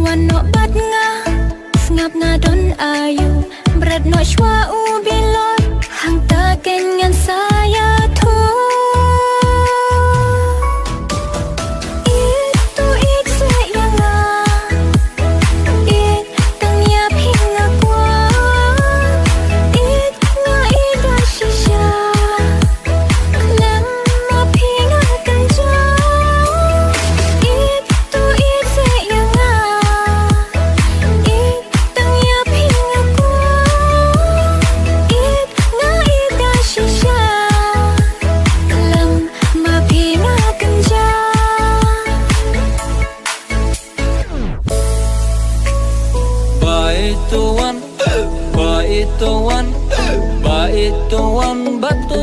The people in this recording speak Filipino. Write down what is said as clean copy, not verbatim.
วันno bat nga ngap na don ayu berat no shwa u bilot hang ta kenyan saya thu itu ikse yang nga it tang ya pinga kwa it nga ida shisha lam ma pinga kanja itu ikse yang nga it tang ya pinga kwa it nga ida shisha lam ma pinga kanja Baituan, baituan, baituan batu